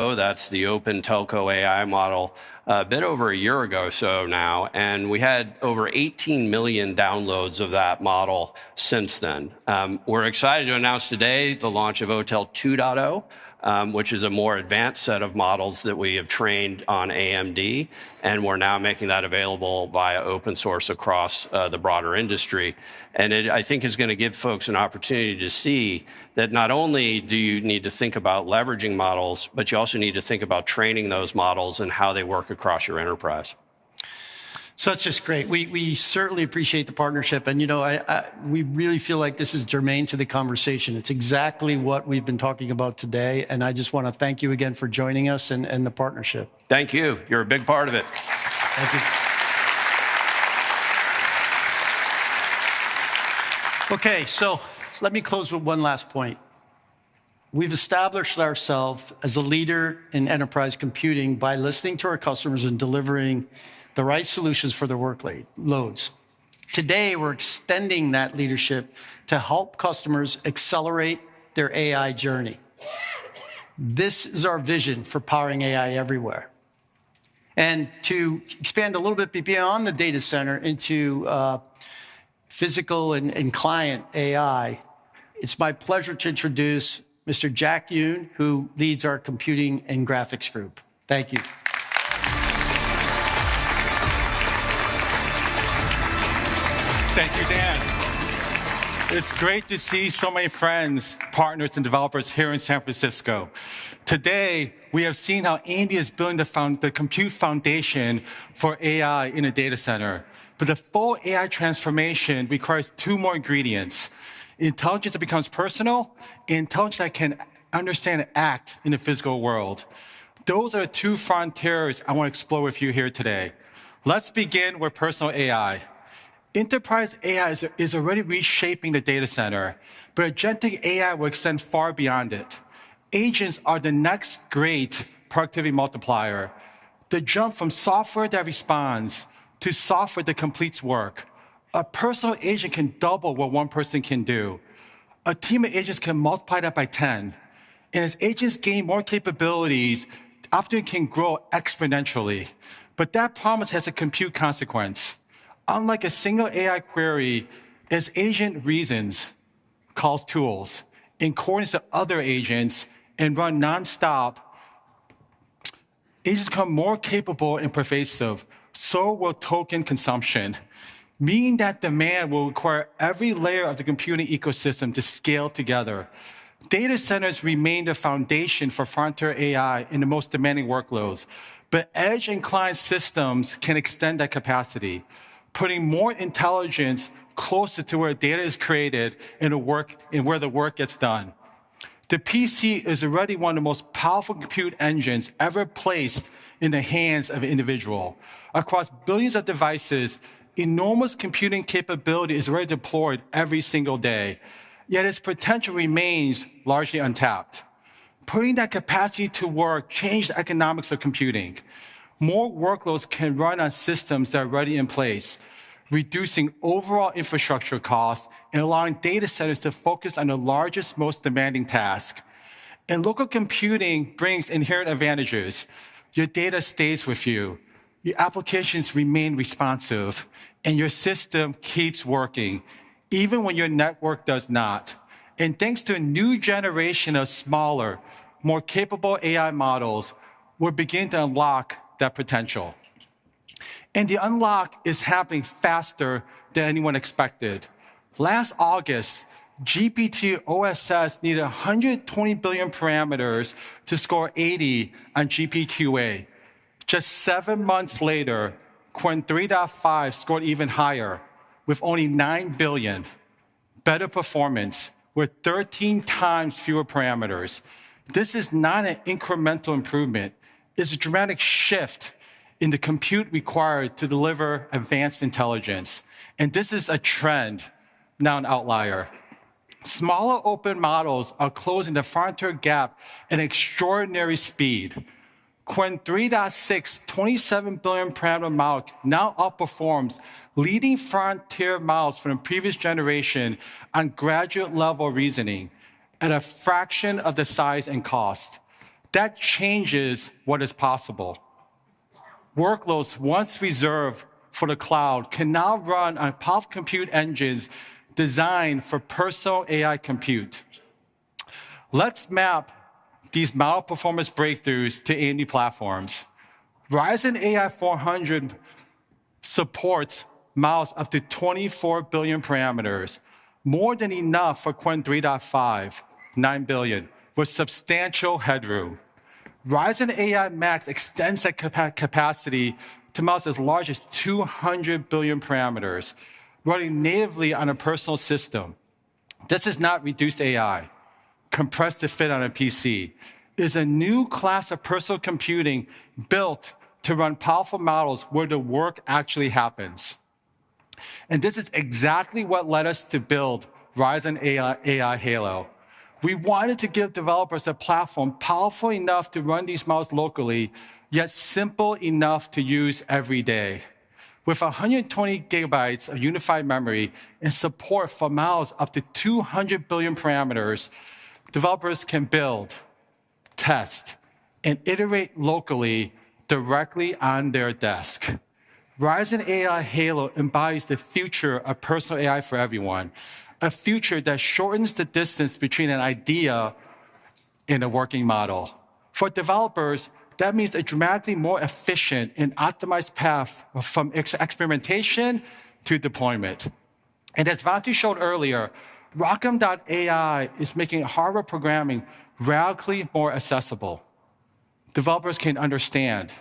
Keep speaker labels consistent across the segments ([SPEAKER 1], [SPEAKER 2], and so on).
[SPEAKER 1] That's the Open Telco AI model, a bit over a year ago or so now, and we had over 18 million downloads of that model since then. We're excited to announce today the launch of OTel 2.0, which is a more advanced set of models that we have trained on AMD, and we're now making that available via open source across the broader industry. And it, I think, is going to give folks an opportunity to see that not only do you need to think about leveraging models, but you also need to think about training those models and how they work across your enterprise.
[SPEAKER 2] So that's just great. We certainly appreciate the partnership. And, you know, we really feel like this is germane to the conversation. It's exactly what we've been talking about today. And I just want to thank you again for joining us and the partnership.
[SPEAKER 1] Thank you. You're a big part of it.
[SPEAKER 2] Thank you. Okay, so let me close with one last point. We've established ourselves as a leader in enterprise computing by listening to our customers and delivering the right solutions for their workloads. Today, we're extending that leadership to help customers accelerate their AI journey. This is our vision for powering AI everywhere. And to expand a little bit beyond the data center into physical and client AI, it's my pleasure to introduce Mr. Jack Huynh, who leads our computing and graphics group. Thank you.
[SPEAKER 3] Thank you, Dan. It's great to see so many friends, partners, and developers here in San Francisco. Today, we have seen how AMD is building the compute foundation for AI in a data center. But the full AI transformation requires two more ingredients: intelligence that becomes personal, and intelligence that can understand and act in the physical world. Those are the two frontiers I want to explore with you here today. Let's begin with personal AI. Enterprise AI is already reshaping the data center, but agentic AI will extend far beyond it. Agents are the next great productivity multiplier. The jump from software that responds to software that completes work. A personal agent can double what one person can do. A team of agents can multiply that by 10. And as agents gain more capabilities, the opportunity can grow exponentially. But that promise has a compute consequence. Unlike a single AI query, as agent reasons, calls tools, and coordinates to other agents, and run nonstop, agents become more capable and pervasive. So will token consumption, meaning that demand will require every layer of the computing ecosystem to scale together. Data centers remain the foundation for frontier AI in the most demanding workloads, but edge and client systems can extend that capacity, putting more intelligence closer to where data is created and where the work gets done. The PC is already one of the most powerful compute engines ever placed in the hands of an individual. Across billions of devices, enormous computing capability is already deployed every single day, yet its potential remains largely untapped. Putting that capacity to work changed the economics of computing. More workloads can run on systems that are already in place, reducing overall infrastructure costs and allowing data centers to focus on the largest, most demanding task. And local computing brings inherent advantages. Your data stays with you, your applications remain responsive, and your system keeps working, even when your network does not. And thanks to a new generation of smaller, more capable AI models, we're beginning to unlock that potential. And the unlock is happening faster than anyone expected. Last August, GPT-OSS needed 120 billion parameters to score 80 on GPQA. Just 7 months later, Qwen 3.5 scored even higher, with only 9 billion. Better performance, with 13 times fewer parameters. This is not an incremental improvement. It's a dramatic shift in the compute required to deliver advanced intelligence. And this is a trend, not an outlier. Smaller open models are closing the frontier gap at extraordinary speed. Qwen 3.6 27 billion parameter model now outperforms leading frontier models from the previous generation on graduate level reasoning at a fraction of the size and cost. That changes what is possible. Workloads once reserved for the cloud can now run on powerful compute engines designed for personal AI compute. Let's map these model performance breakthroughs to AMD platforms. Ryzen AI 400 supports models up to 24 billion parameters, more than enough for Qwen 3.5, 9 billion, with substantial headroom. Ryzen AI Max extends that capacity to models as large as 200 billion parameters, running natively on a personal system. This is not reduced AI, compressed to fit on a PC. It is a new class of personal computing built to run powerful models where the work actually happens. And this is exactly what led us to build Ryzen AI Halo. We wanted to give developers a platform powerful enough to run these models locally, yet simple enough to use every day. With 120 gigabytes of unified memory and support for models up to 200 billion parameters, developers can build, test, and iterate locally directly on their desk. Ryzen AI Halo embodies the future of personal AI for everyone, a future that shortens the distance between an idea and a working model. For developers, that means a dramatically more efficient and optimized path from experimentation to deployment. And as Vanti showed earlier, ROCm.ai is making hardware programming radically more accessible. Developers can understand,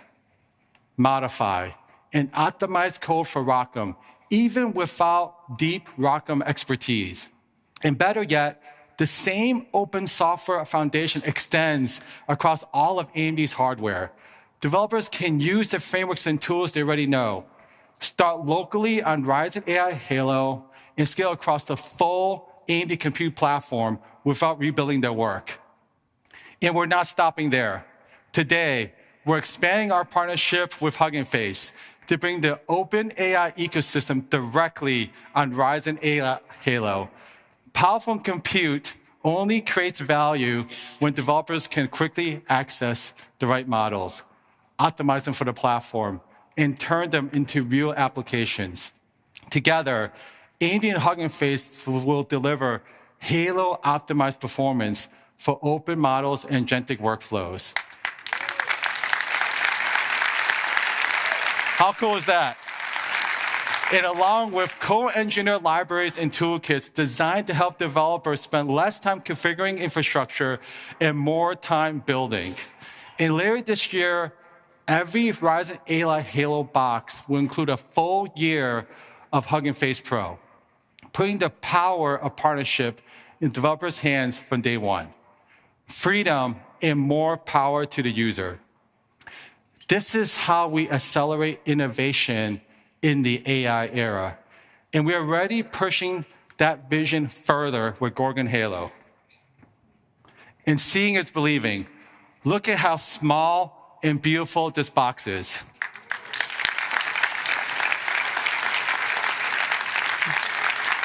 [SPEAKER 3] modify, and optimize code for ROCm, even without deep ROCm expertise. And better yet, the same open software foundation extends across all of AMD's hardware. Developers can use the frameworks and tools they already know, start locally on Ryzen AI Halo, and scale across the full AMD compute platform without rebuilding their work. And we're not stopping there. Today, we're expanding our partnership with Hugging Face to bring the open AI ecosystem directly on Ryzen AI Halo. Powerful compute only creates value when developers can quickly access the right models, optimize them for the platform, and turn them into real applications. Together, AMD and Hugging Face will deliver Halo-optimized performance for open models and agentic workflows. How cool is that? And along with co-engineered libraries and toolkits designed to help developers spend less time configuring infrastructure and more time building. And later this year, every Ryzen AI Halo box will include a full year of Hugging Face Pro, putting the power of partnership in developers' hands from day one. Freedom and more power to the user. This is how we accelerate innovation in the AI era. And we are already pushing that vision further with Gorgon Halo. And seeing is believing. Look at how small and beautiful this box is.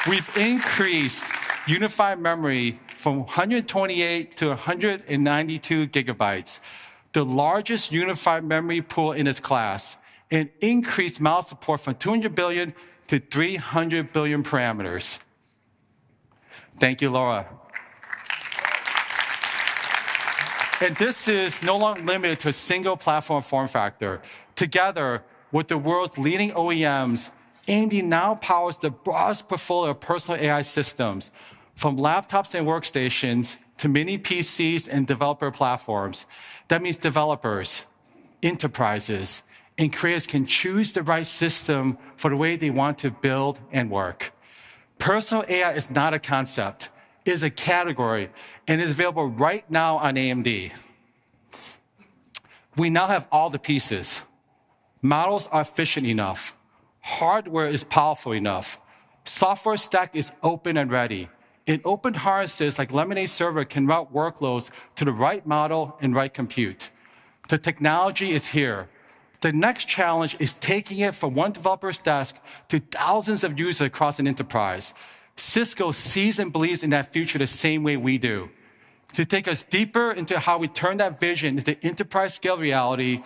[SPEAKER 3] We've increased unified memory from 128 to 192 gigabytes, the largest unified memory pool in its class, and increased model support from 200 billion to 300 billion parameters. Thank you, Laura. And this is no longer limited to a single platform form factor. Together with the world's leading OEMs, AMD now powers the broadest portfolio of personal AI systems, from laptops and workstations to mini PCs and developer platforms. That means developers, enterprises, and creators can choose the right system for the way they want to build and work. Personal AI is not a concept, it is a category, and is available right now on AMD. We now have all the pieces. Models are efficient enough. Hardware is powerful enough. Software stack is open and ready. And open harnesses like Lemonade Server can route workloads to the right model and right compute. The technology is here. The next challenge is taking it from one developer's desk to thousands of users across an enterprise. Cisco sees and believes in that future the same way we do. To take us deeper into how we turn that vision into enterprise scale reality,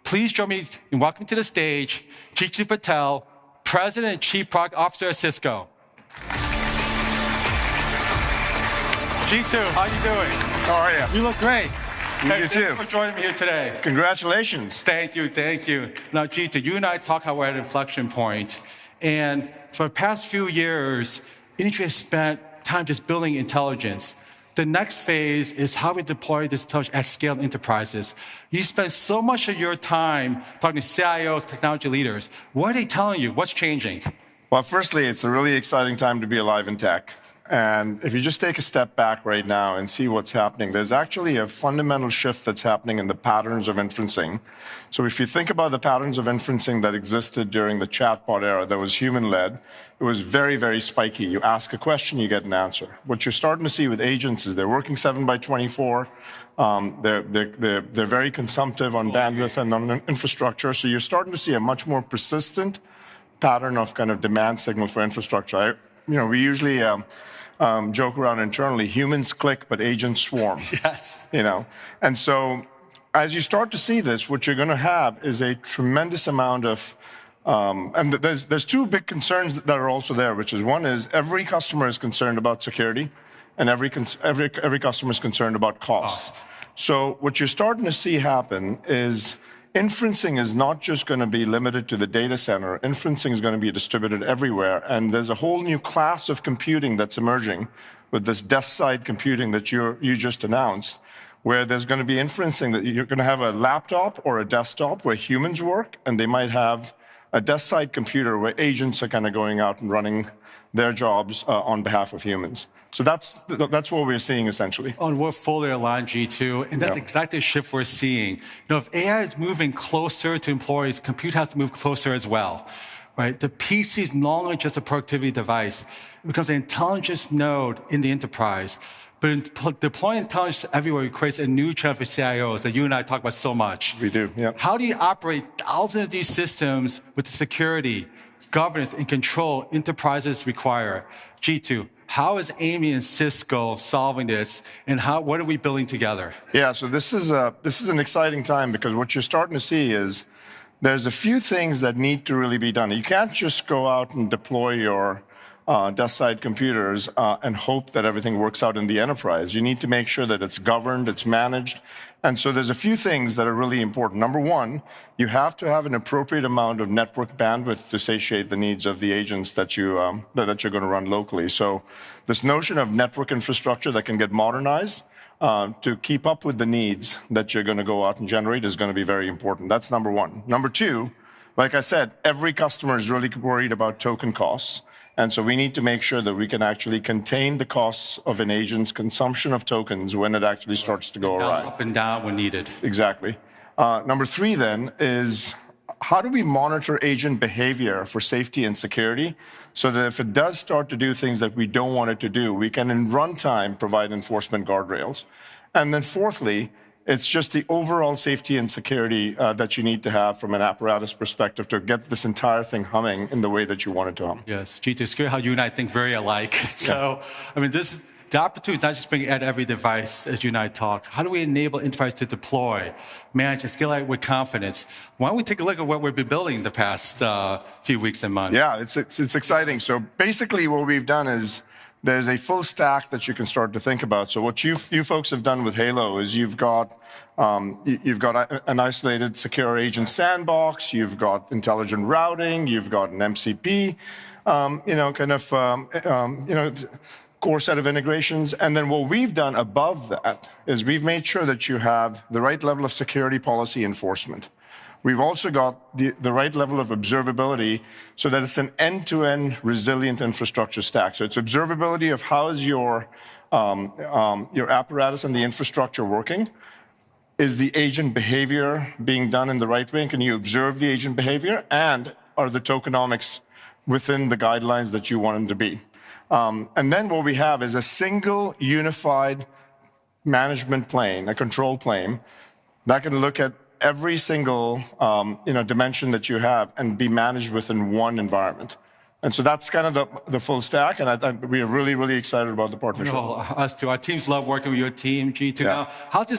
[SPEAKER 3] please join me in welcoming to the stage Jeetu Patel, President and Chief Product Officer at Cisco. Jeetu, how you doing?
[SPEAKER 4] How are you?
[SPEAKER 3] You look great.
[SPEAKER 4] You do
[SPEAKER 3] Thank
[SPEAKER 4] too.
[SPEAKER 3] you for joining me here today.
[SPEAKER 4] Congratulations.
[SPEAKER 3] Thank you, thank you. Now, Jeetu, you and I talk how we're at an inflection point. And for the past few years, industry has spent time just building intelligence. The next phase is how we deploy this intelligence at scale in enterprises. You spend so much of your time talking to CIOs, technology leaders. What are they telling you? What's changing?
[SPEAKER 4] Well, firstly, it's a really exciting time to be alive in tech. And if you just take a step back right now and see what's happening, there's actually a fundamental shift that's happening in the patterns of inferencing. So if you think about the patterns of inferencing that existed during the chatbot era that was human-led, it was very, very spiky. You ask a question, you get an answer. What you're starting to see with agents is they're working 7 by 24. They're very consumptive on bandwidth and on infrastructure. So you're starting to see a much more persistent pattern of kind of demand signal for infrastructure. We usually joke around internally, humans click, but agents swarm.
[SPEAKER 3] Yes.
[SPEAKER 4] And so as you start to see this, what you're going to have is a tremendous amount of, and there's two big concerns that are also there, which is one is every customer is concerned about security, and every customer is concerned about cost. So what you're starting to see happen is inferencing is not just going to be limited to the data center. Inferencing is going to be distributed everywhere. And there's a whole new class of computing that's emerging with this desk-side computing that you just announced, where there's going to be inferencing that you're going to have a laptop or a desktop where humans work, and they might have a desk-side computer where agents are kind of going out and running their jobs on behalf of humans. So that's what we're seeing essentially.
[SPEAKER 3] On we're fully aligned, G2, and that's exactly the shift we're seeing. If AI is moving closer to employees, compute has to move closer as well, right? The PC is no longer just a productivity device. It becomes an intelligence node in the enterprise. But in deploying intelligence everywhere, it creates a new trend for CIOs that you and I talk about so much.
[SPEAKER 4] We do, yeah.
[SPEAKER 3] How do you operate thousands of these systems with the security, governance, and control enterprises require? G2, how is AMD and Cisco solving this, and what are we building together? Yeah,
[SPEAKER 4] so this is an exciting time because what you're starting to see is there's a few things that need to really be done. You can't just go out and deploy your desk-side computers and hope that everything works out in the enterprise. You need to make sure that it's governed, it's managed. And so there's a few things that are really important. Number one, you have to have an appropriate amount of network bandwidth to satiate the needs of the agents that you're going to run locally. So this notion of network infrastructure that can get modernized to keep up with the needs that you're going to go out and generate is going to be very important. That's number one. Number two, like I said, every customer is really worried about token costs. And so we need to make sure that we can actually contain the costs of an agent's consumption of tokens when it actually starts to go awry.
[SPEAKER 3] Up and down when needed.
[SPEAKER 4] Exactly. Number three then is how do we monitor agent behavior for safety and security so that if it does start to do things that we don't want it to do, we can in runtime provide enforcement guardrails. And then fourthly, it's just the overall safety and security that you need to have from an apparatus perspective to get this entire thing humming in the way that you want it to hum.
[SPEAKER 3] Yes, G2, it's good how you and I think very alike. So, I mean, the opportunity is not just being at every device, as you and I talked. How do we enable enterprise to deploy, manage, and scale out with confidence? Why don't we take a look at what we've been building the past few weeks and months?
[SPEAKER 4] Yeah, it's exciting. So basically what we've done is there's a full stack that you can start to think about. So what you folks have done with Halo is you've got an isolated secure agent sandbox, you've got intelligent routing, you've got an MCP, core set of integrations. And then what we've done above that is we've made sure that you have the right level of security policy enforcement. We've also got the right level of observability so that it's an end-to-end resilient infrastructure stack. So it's observability of how is your apparatus and the infrastructure working. Is the agent behavior being done in the right way? And can you observe the agent behavior? And are the tokenomics within the guidelines that you want them to be? And then what we have is a single unified management plane, a control plane, that can look at every single dimension that you have and be managed within one environment. And so that's kind of the full stack, and we are really, really excited about the partnership.
[SPEAKER 3] Us too. Our teams love working with your team, G2.
[SPEAKER 4] Yeah.
[SPEAKER 3] Now, how's this